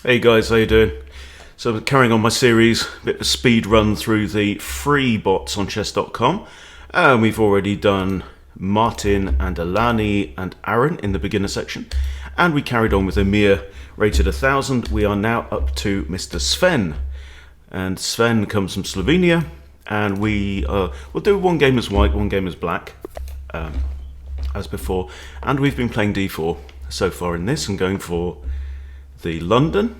Hey guys, how you doing? So carrying on my series, a bit of a speed run through the free bots on chess.com, and we've already done Martin and Alani and Aaron in the beginner section, and we carried on with Emir, rated 1000. We are now up to Mr. Sven, and Sven comes from Slovenia, and we'll do one game as white, one game as black, as before, and we've been playing d4 so far in this and going for the London.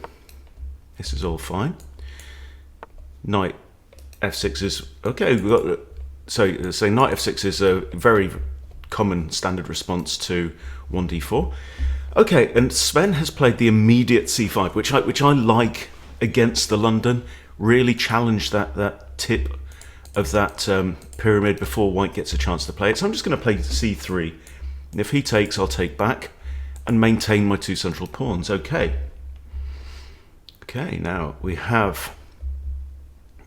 This is all fine. Knight f6 is okay. We've got so knight f6 is a very common standard response to 1d4. Okay, and Sven has played the immediate c5, which I like against the London. Really challenge that tip of that pyramid before white gets a chance to play it. So I'm just going to play c3. And if he takes, I'll take back and maintain my two central pawns. Okay. Okay, now we have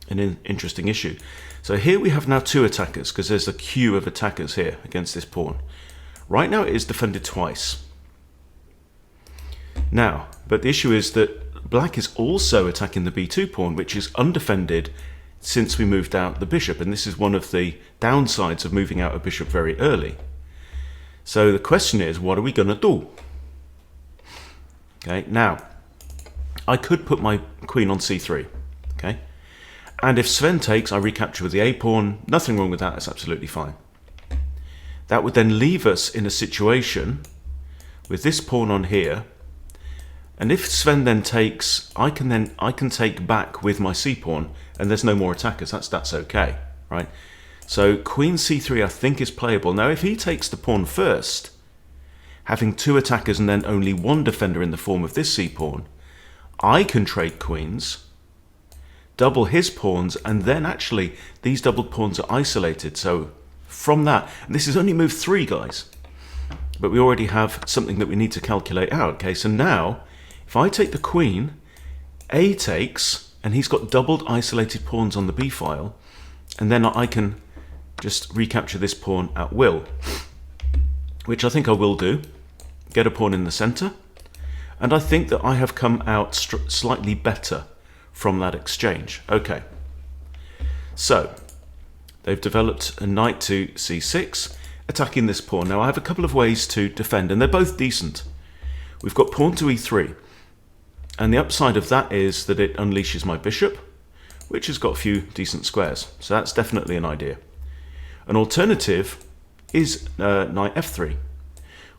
an interesting issue. So here we have now two attackers, because there's a queue of attackers here against this pawn. Right now it is defended twice. Now, but the issue is that black is also attacking the b2 pawn, which is undefended since we moved out the bishop, and this is one of the downsides of moving out a bishop very early. So the question is, what are we going to do? Okay, now I could put my queen on c3, okay? And if Sven takes, I recapture with the a pawn. Nothing wrong with that, it's absolutely fine. That would then leave us in a situation with this pawn on here, and if Sven then takes, I can take back with my c pawn, and there's no more attackers. That's okay, right? So queen c3 I think is playable. Now if he takes the pawn first, having two attackers and then only one defender in the form of this c pawn, I can trade queens, double his pawns, and then actually these doubled pawns are isolated. So from that, and this is only move 3, guys, but we already have something that we need to calculate out. Okay, so now if I take the queen, A takes, and he's got doubled isolated pawns on the B file, and then I can just recapture this pawn at will, which I think I will do. Get a pawn in the center. And I think that I have come out slightly better from that exchange. Okay, so they've developed a knight to c6, attacking this pawn. Now I have a couple of ways to defend, and they're both decent. We've got pawn to e3, and the upside of that is that it unleashes my bishop, which has got a few decent squares. So that's definitely an idea. An alternative is knight f3,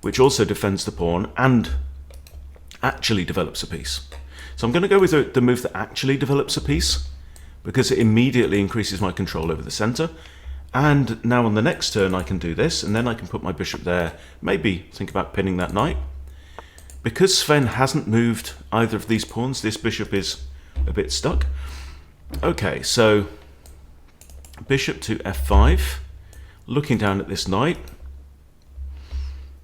which also defends the pawn and actually develops a piece. So I'm going to go with the move that actually develops a piece, because it immediately increases my control over the center. And now on the next turn I can do this, and then I can put my bishop there, maybe think about pinning that knight. Because Sven hasn't moved either of these pawns, this bishop is a bit stuck. Okay, so bishop to f5, looking down at this knight.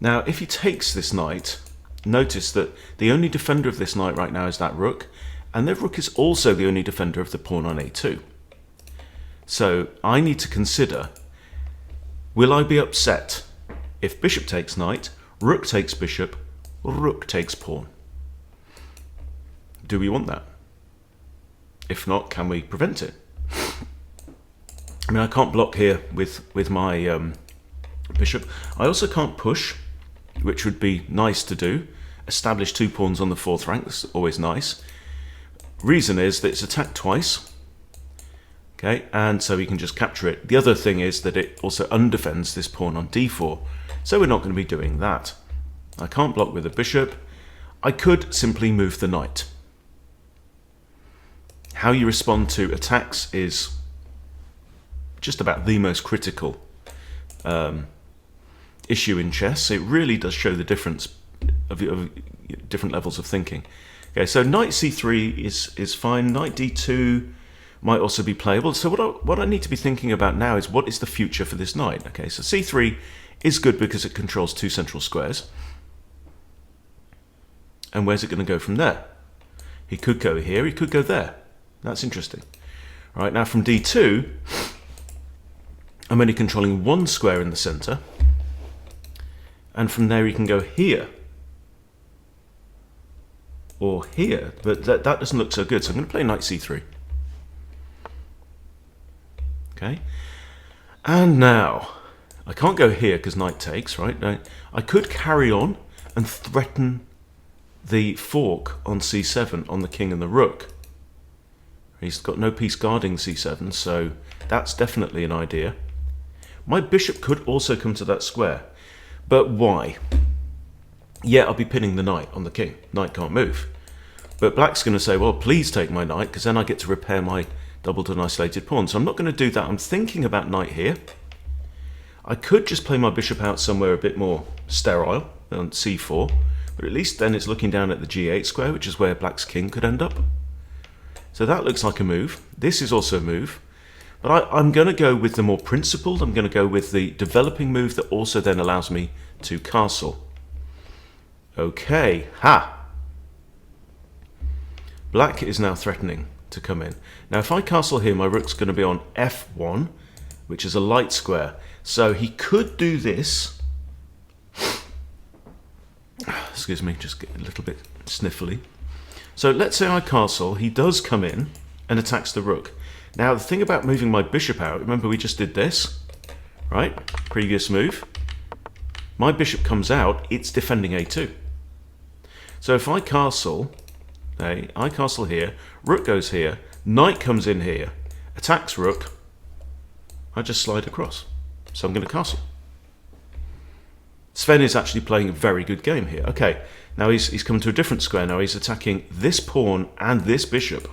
Now if he takes this knight, notice that the only defender of this knight right now is that rook, and the rook is also the only defender of the pawn on a2. So I need to consider, will I be upset if bishop takes knight, rook takes bishop, rook takes pawn? Do we want that? If not, can we prevent it? I mean, I can't block here with my bishop. I also can't push, which would be nice to do. Establish two pawns on the 4th rank, that's always nice. Reason is that it's attacked twice, okay, and so we can just capture it. The other thing is that it also undefends this pawn on d4, so we're not going to be doing that. I can't block with a bishop. I could simply move the knight. How you respond to attacks is just about the most critical issue in chess. It really does show the difference of different levels of thinking. Okay, so knight c3 is fine. Knight d2 might also be playable. So what I need to be thinking about now is, what is the future for this knight? Okay, so c3 is good because it controls two central squares. And where's it going to go from there? He could go here, he could go there. That's interesting. All right, now from d2, I'm only controlling one square in the center. And from there he can go here, or here, but that doesn't look so good. So I'm going to play knight c3. Okay, and now I can't go here because knight takes, right? I could carry on and threaten the fork on c7 on the king and the rook. He's got no piece guarding c7, so that's definitely an idea. My bishop could also come to that square, but why? Yeah, I'll be pinning the knight on the king. Knight can't move. But black's going to say, well, please take my knight, because then I get to repair my doubled and isolated pawn. So I'm not going to do that. I'm thinking about knight here. I could just play my bishop out somewhere a bit more sterile on c4, but at least then it's looking down at the g8 square, which is where black's king could end up. So that looks like a move. This is also a move. But I'm going to go with the more principled. I'm going to go with the developing move that also then allows me to castle. Okay, ha! Black is now threatening to come in. Now if I castle here, my rook's going to be on f1, which is a light square. So he could do this. Excuse me, just get a little bit sniffly. So let's say I castle, he does come in and attacks the rook. Now the thing about moving my bishop out, remember we just did this, right? Previous move. My bishop comes out, it's defending a2. So if I castle, I castle here, rook goes here, knight comes in here, attacks rook, I just slide across. So I'm going to castle. Sven is actually playing a very good game here. Okay, now he's come to a different square. Now he's attacking this pawn and this bishop.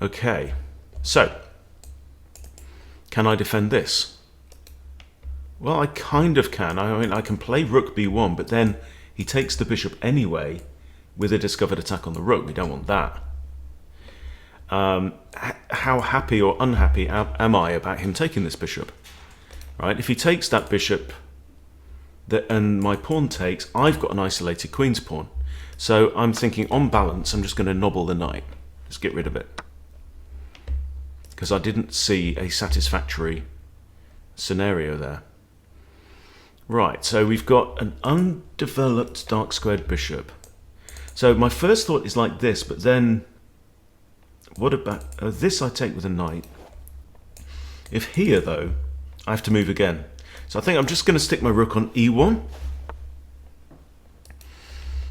Okay, so can I defend this? Well, I kind of can. I mean, I can play rook b1, but then he takes the bishop anyway with a discovered attack on the rook. We don't want that. How happy or unhappy am I about him taking this bishop? Right? If he takes that bishop and my pawn takes, I've got an isolated queen's pawn. So I'm thinking, on balance, I'm just going to nobble the knight. Just get rid of it. Because I didn't see a satisfactory scenario there. Right, so we've got an undeveloped dark squared bishop. So my first thought is like this, but then what about this? I take with a knight. If here, though, I have to move again. So I think I'm just going to stick my rook on e1.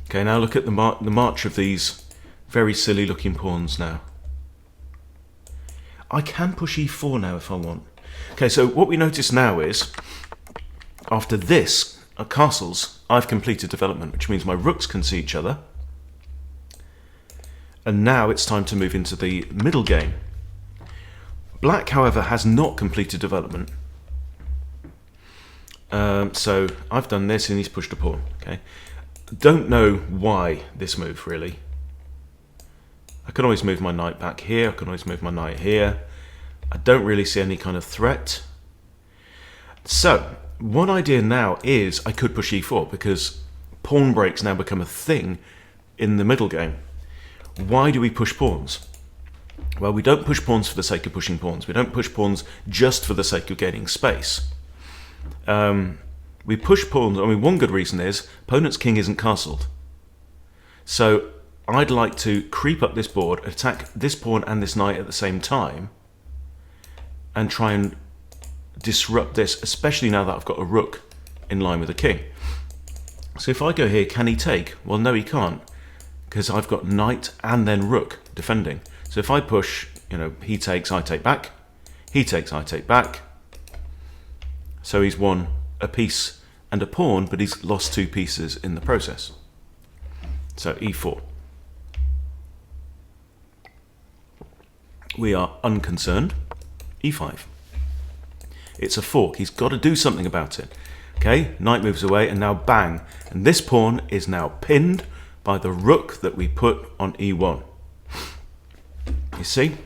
Okay, now look at the march of these very silly looking pawns now. I can push e4 now if I want. Okay, so what we notice now is, after this, castles, I've completed development, which means my rooks can see each other. And now it's time to move into the middle game. Black, however, has not completed development. So I've done this and he's pushed a pawn. Okay, don't know why this move, really. I can always move my knight back here. I can always move my knight here. I don't really see any kind of threat. So one idea now is I could push e4 because pawn breaks now become a thing in the middle game. Why do we push pawns? Well, we don't push pawns for the sake of pushing pawns. We don't push pawns just for the sake of gaining space. We push pawns, I mean, one good reason is opponent's king isn't castled. So I'd like to creep up this board, attack this pawn and this knight at the same time, and try and disrupt this, especially now that I've got a rook in line with the king. So if I go here, can he take? Well, no, he can't, because I've got knight and then rook defending. So if I push, you know, he takes, I take back. He takes, I take back. So he's won a piece and a pawn, but he's lost two pieces in the process. So e4. We are unconcerned. e5. It's a fork. He's got to do something about it. Okay, knight moves away, and now bang. And this pawn is now pinned by the rook that we put on e1. You see?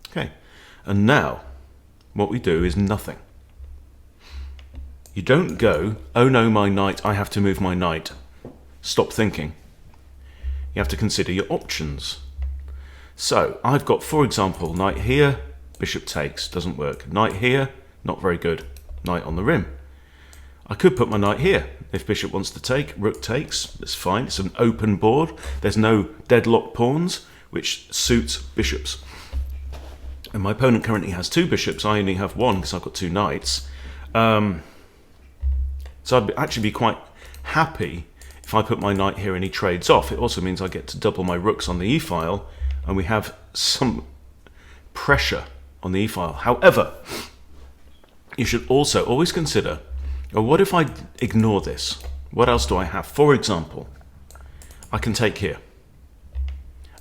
Okay, and now what we do is nothing. You don't go, oh no, my knight, I have to move my knight. Stop thinking. You have to consider your options. So I've got, for example, knight here, bishop takes, doesn't work. Knight here, not very good. Knight on the rim. I could put my knight here. If bishop wants to take, rook takes. That's fine. It's an open board. There's no deadlock pawns, which suits bishops. And my opponent currently has 2 bishops. I only have 1 because I've got 2 knights. So I'd actually be quite happy if I put my knight here and he trades off. It also means I get to double my rooks on the e-file, and we have some pressure on the e-file. However, you should also always consider, well, what if I ignore this? What else do I have? For example, I can take here,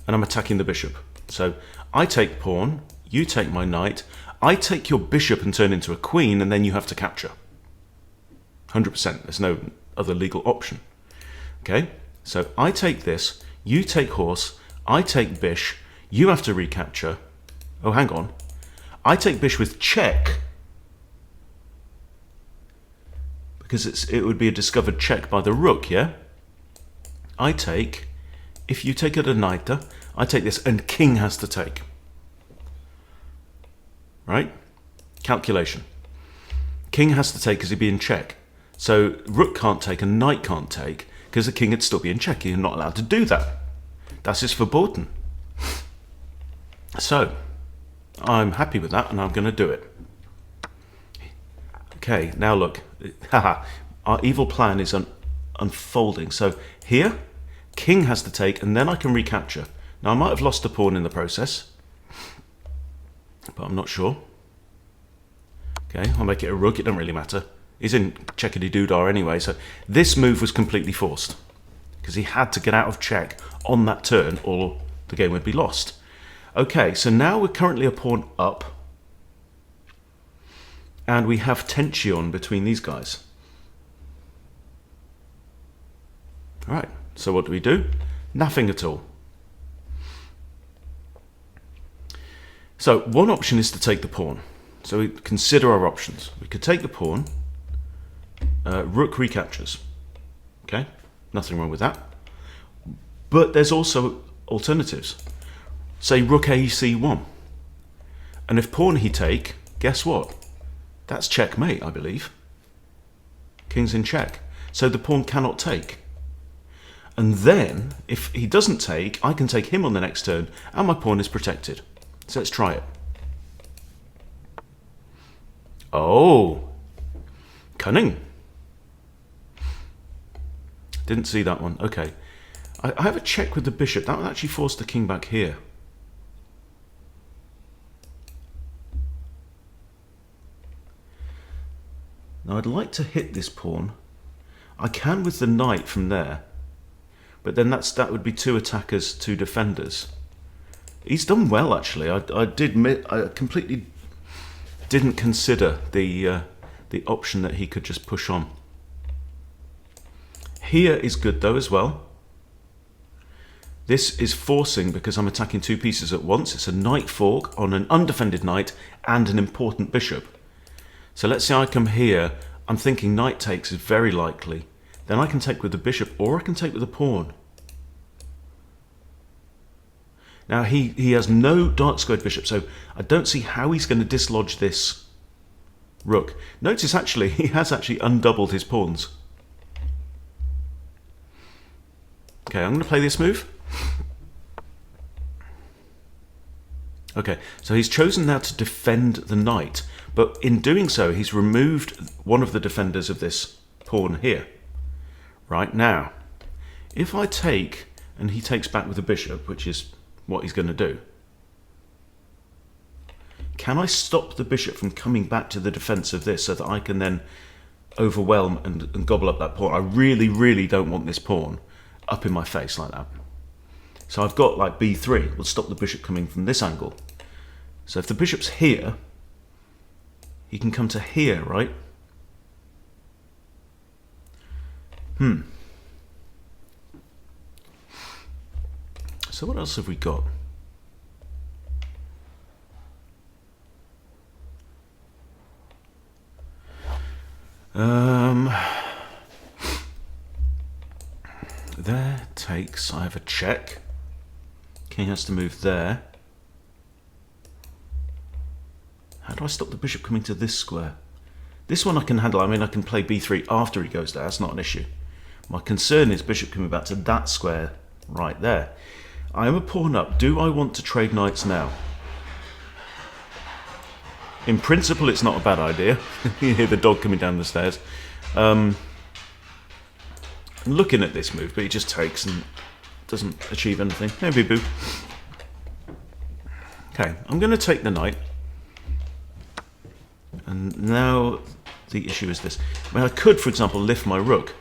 and I'm attacking the bishop. So I take pawn, you take my knight, I take your bishop and turn into a queen, and then you have to capture. 100%. There's no other legal option. Okay, so I take this, you take horse, I take bish, you have to recapture. Oh, hang on. I take bish with check, because it would be a discovered check by the rook, yeah? I take, if you take it a knight, I take this, and king has to take. Right? Calculation. King has to take because he'd be in check. So rook can't take and knight can't take because the king would still be in check. You're not allowed to do that. Das ist verboten. So I'm happy with that, and I'm going to do it. Okay, now look. Haha, our evil plan is unfolding. So here, king has to take, and then I can recapture. Now I might have lost a pawn in the process, but I'm not sure. Okay, I'll make it a rook. It doesn't really matter. He's in checkity-doodah anyway, so this move was completely forced because he had to get out of check on that turn or the game would be lost. Okay, so now we're currently a pawn up, and we have tension between these guys. All right, so what do? Nothing at all. So one option is to take the pawn. So we consider our options. We could take the pawn. Rook recaptures. Okay, nothing wrong with that. But there's also alternatives. Say rook a c1. And if pawn he take, guess what? That's checkmate, I believe. King's in check. So the pawn cannot take. And then, if he doesn't take, I can take him on the next turn, and my pawn is protected. So let's try it. Oh, cunning. Didn't see that one. Okay. I have a check with the bishop. That would actually force the king back here. Now I'd like to hit this pawn. I can with the knight from there. But then that would be 2 attackers, 2 defenders. He's done well, actually. I completely didn't consider the option that he could just push on. Here is good though as well. This is forcing because I'm attacking 2 pieces at once. It's a knight fork on an undefended knight and an important bishop. So let's say I come here. I'm thinking knight takes is very likely. Then I can take with the bishop, or I can take with the pawn. Now he has no dark squared bishop, so I don't see how he's going to dislodge this rook. Notice actually he has actually undoubled his pawns. Okay, I'm going to play this move. Okay, so he's chosen now to defend the knight, but in doing so he's removed one of the defenders of this pawn here. Right now, if I take and he takes back with the bishop, which is what he's going to do, can I stop the bishop from coming back to the defense of this so that I can then overwhelm and gobble up that pawn? I really, really don't want this pawn up in my face like that. So I've got like b3, will stop the bishop coming from this angle. So if the bishop's here, he can come to here, right? So what else have we got? There takes, I have a check. King has to move there. How do I stop the bishop coming to this square? This one I can handle. I mean, I can play b3 after he goes there. That's not an issue. My concern is bishop coming back to that square right there. I am a pawn up. Do I want to trade knights now? In principle, it's not a bad idea. You hear the dog coming down the stairs. I'm looking at this move, but he just takes and doesn't achieve anything. Maybe boo. Okay, I'm going to take the knight. And now the issue is this. I mean, I could, for example, lift my rook.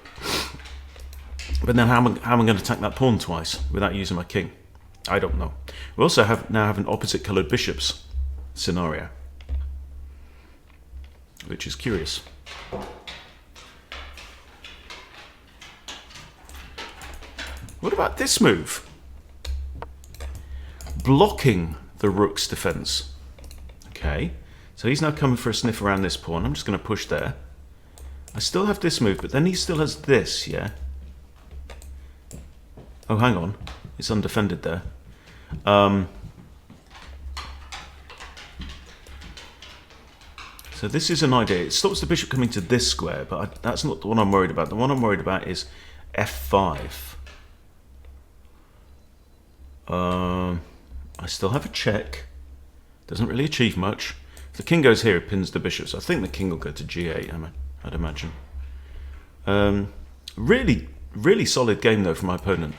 But then how am I going to attack that pawn twice without using my king? I don't know. We also now have an opposite coloured bishops scenario, which is curious. What about this move? Blocking the rook's defence. Okay, so he's now coming for a sniff around this pawn. I'm just going to push there. I still have this move, but then he still has this, yeah? Oh, hang on. It's undefended there. So this is an idea. It stops the bishop coming to this square, but that's not the one I'm worried about. The one I'm worried about is f5. I still have a check. Doesn't really achieve much. If the king goes here, it pins the bishop. So I think the king will go to g8, I'd imagine. Really, really solid game, though, from my opponent.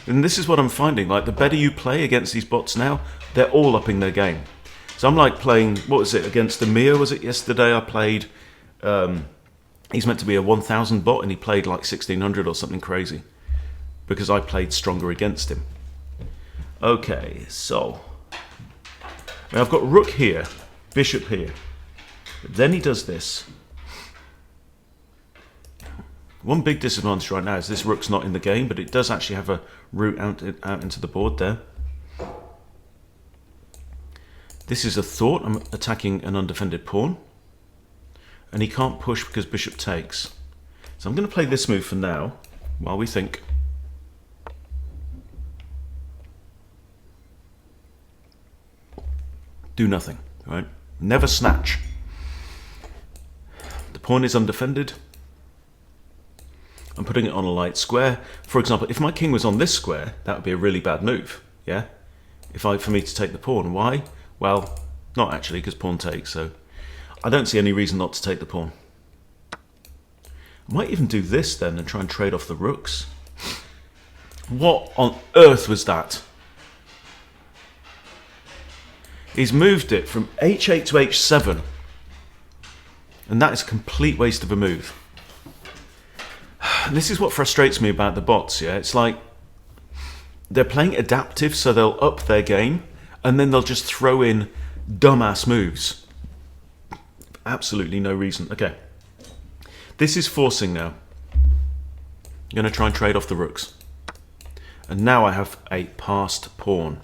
And this is what I'm finding. Like, the better you play against these bots now, they're all upping their game. So I'm like playing, what was it, against Amir, was it yesterday? I played, he's meant to be a 1000 bot, and he played like 1600 or something crazy. Because I played stronger against him. Okay, so now I've got rook here, bishop here. But then he does this. One big disadvantage right now is this rook's not in the game, but it does actually have a route out into the board there. This is a thought. I'm attacking an undefended pawn. And he can't push because bishop takes. So I'm going to play this move for now, while we think. Do nothing, right? Never snatch. The pawn is undefended. I'm putting it on a light square. For example, if my king was on this square, that would be a really bad move, yeah? For me to take the pawn. Why? Well, not actually, because pawn takes, so I don't see any reason not to take the pawn. I might even do this then and try and trade off the rooks. What on earth was that? He's moved it from h8 to h7. And that is a complete waste of a move. This is what frustrates me about the bots, yeah? It's like they're playing adaptive, so they'll up their game, and then they'll just throw in dumbass moves. Absolutely no reason. Okay. This is forcing now. I'm going to try and trade off the rooks. And now I have a passed pawn.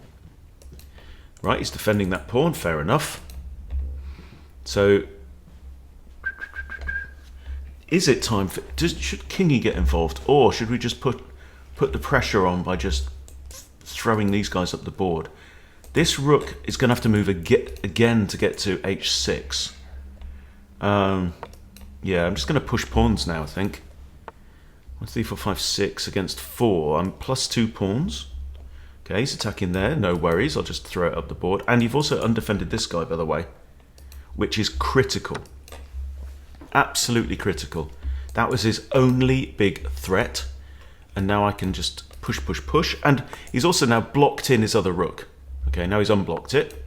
Right, he's defending that pawn, fair enough. So, is it time for... should Kingy get involved? Or should we just put the pressure on by just throwing these guys up the board? This rook is going to have to move again to get to h6. Yeah, I'm just going to push pawns now, I think. 1, 3, 4, 5, 6 against 4. I'm plus 2 pawns. Okay, he's attacking there. No worries. I'll just throw it up the board. And you've also undefended this guy, by the way, which is critical. Absolutely critical. That was his only big threat. And now I can just push, push, push. And he's also now blocked in his other rook. Okay, now he's unblocked it.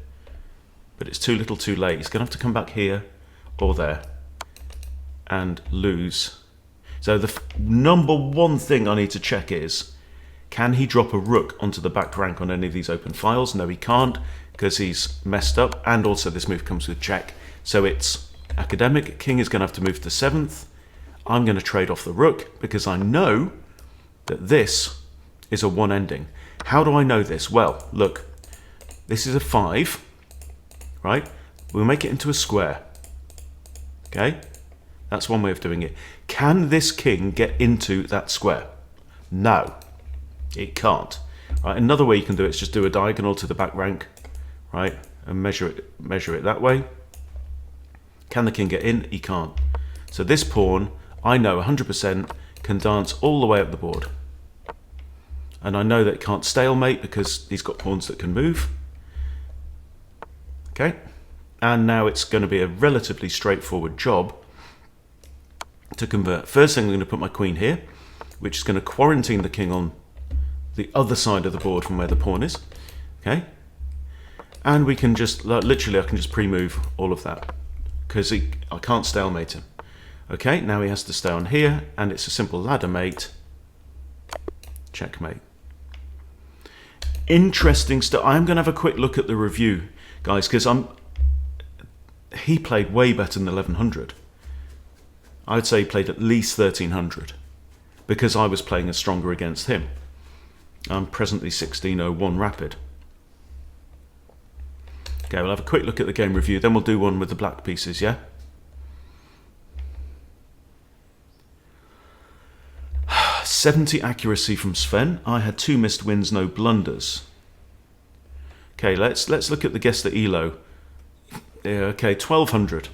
But it's too little too late. He's going to have to come back here or there and lose. So the number one thing I need to check is, can he drop a rook onto the back rank on any of these open files? No, he can't, because he's messed up. And also this move comes with check. So it's academic. King is going to have to move to 7th. I'm going to trade off the rook because I know that this is a 1 ending. How do I know this? Well, look, this is a 5, right? We'll make it into a square. Okay? That's one way of doing it. Can this king get into that square? No, it can't. Right? Another way you can do it is just do a diagonal to the back rank, right? And measure it that way. Can the king get in? He can't. So this pawn, I know 100% can dance all the way up the board. And I know that it can't stalemate because he's got pawns that can move. Okay. And now it's going to be a relatively straightforward job to convert. First thing, I'm going to put my queen here, which is going to quarantine the king on the other side of the board from where the pawn is. Okay. And we can just, literally, I can just pre-move all of that because I can't stalemate him. Okay, now he has to stay on here, and it's a simple ladder mate. Checkmate. Interesting stuff. I'm going to have a quick look at the review, guys, because he played way better than 1100. I would say he played at least 1300 because I was playing a stronger against him. I'm presently 1601 rapid. Okay, we'll have a quick look at the game review, then we'll do one with the black pieces, yeah? .70 accuracy from Sven. I had 2 missed wins, no blunders. Okay, let's look at the guess the elo. Yeah, okay, 1200.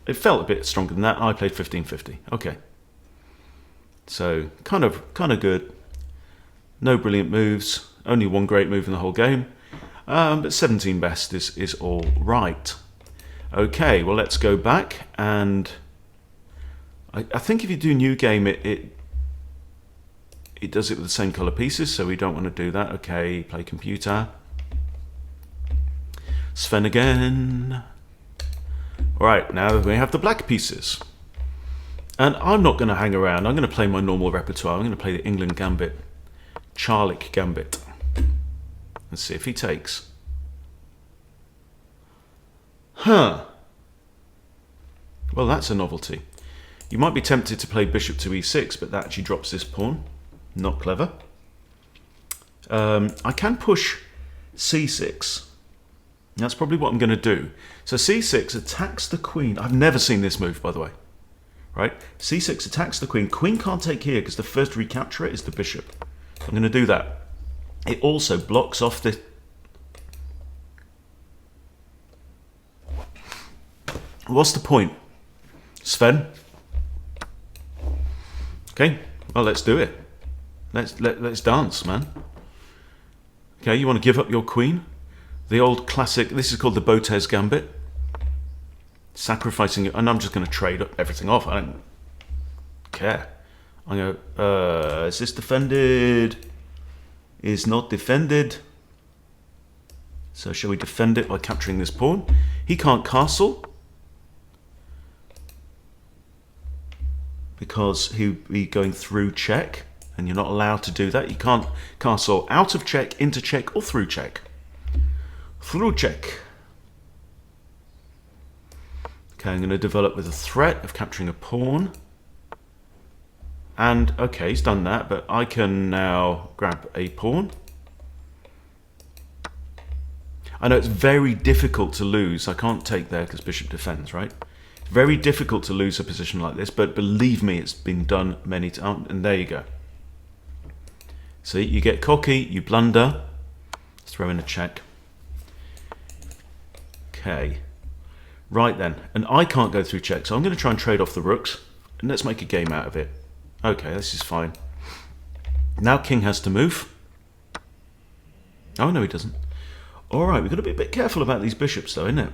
It felt a bit stronger than that. I played 1550. Okay, so kind of good. No brilliant moves. Only one great move in the whole game. But 17 best is all right. Okay, well let's go back, and I think if you do new game, it does it with the same color pieces, so we don't want to do that. Okay, play computer. Sven again. All right, now we have the black pieces, and I'm not going to hang around. I'm going to play my normal repertoire. I'm going to play the England Gambit, Charlick Gambit. Let's see if he takes. Huh. Well, that's a novelty. You might be tempted to play bishop to e6, but that actually drops this pawn. Not clever. I can push c6. That's probably what I'm going to do. So c6 attacks the queen. I've never seen this move, by the way. Right? c6 attacks the queen. Queen can't take here because the first recapturer is the bishop. I'm going to do that. It also blocks off the... What's the point? Sven? Okay, well, let's do it. Let's dance, man. Okay, you want to give up your queen? The old classic, this is called the Botez Gambit. Sacrificing it, and I'm just going to trade everything off. I don't care. I'm going to, is this defended? Is not defended. So shall we defend it by capturing this pawn? He can't castle because he'll be going through check, and you're not allowed to do that. You can't castle out of check, into check, or through check. Through check. Okay, I'm going to develop with a threat of capturing a pawn. And, okay, he's done that, but I can now grab a pawn. I know it's very difficult to lose. I can't take there because bishop defends, right? It's very difficult to lose a position like this, but believe me, it's been done many times. And there you go. See, you get cocky, you blunder. Let's throw in a check. Okay. Right then. And I can't go through check, so I'm going to try and trade off the rooks. And let's make a game out of it. Okay, this is fine. Now king has to move. Oh, no, he doesn't. All right, we've got to be a bit careful about these bishops, though, isn't it?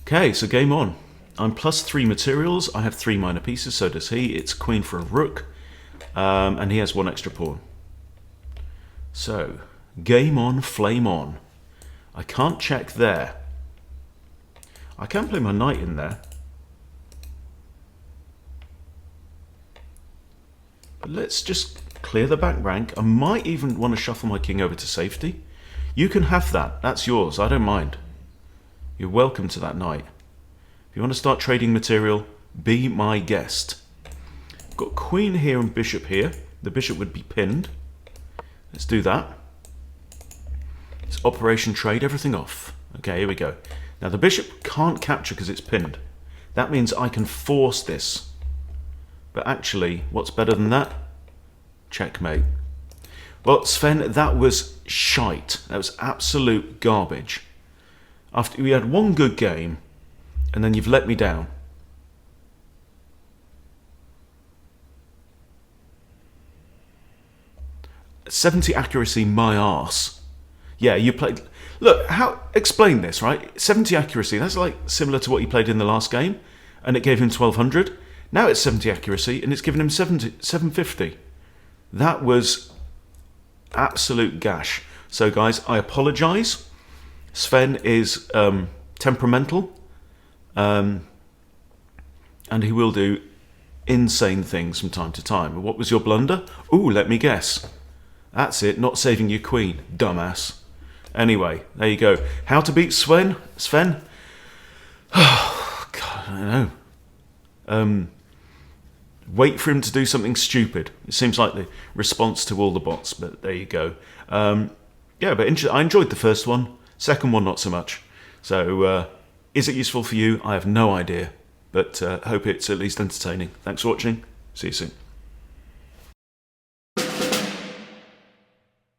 Okay, so game on. I'm +3 materials. I have 3 minor pieces, so does he. It's queen for a rook, and he has 1 extra pawn. So, game on, flame on. I can't check there. I can play my knight in there. But let's just clear the back rank. I might even want to shuffle my king over to safety. You can have that. That's yours. I don't mind. You're welcome to that knight. If you want to start trading material, be my guest. I've got queen here and bishop here. The bishop would be pinned. Let's do that. It's operation trade everything off. Okay, here we go. Now the bishop can't capture because it's pinned. That means I can force this. But actually, what's better than that? Checkmate. Well, Sven, that was shite. That was absolute garbage. After we had one good game, and then you've let me down. .70 accuracy, my arse. Yeah, you played... Look, explain this, right? 70 accuracy, that's like similar to what he played in the last game, and it gave him 1200. Now it's 70 accuracy, and it's given him 750. That was absolute gash. So, guys, I apologise. Sven is temperamental, and he will do insane things from time to time. What was your blunder? Ooh, let me guess. That's it, not saving your queen, dumbass. Anyway, there you go. How to beat Sven? Oh, God, I don't know. Wait for him to do something stupid. It seems like the response to all the bots, but there you go. Yeah, but I enjoyed the first one. Second one, not so much. So, is it useful for you? I have no idea, but hope it's at least entertaining. Thanks for watching. See you soon.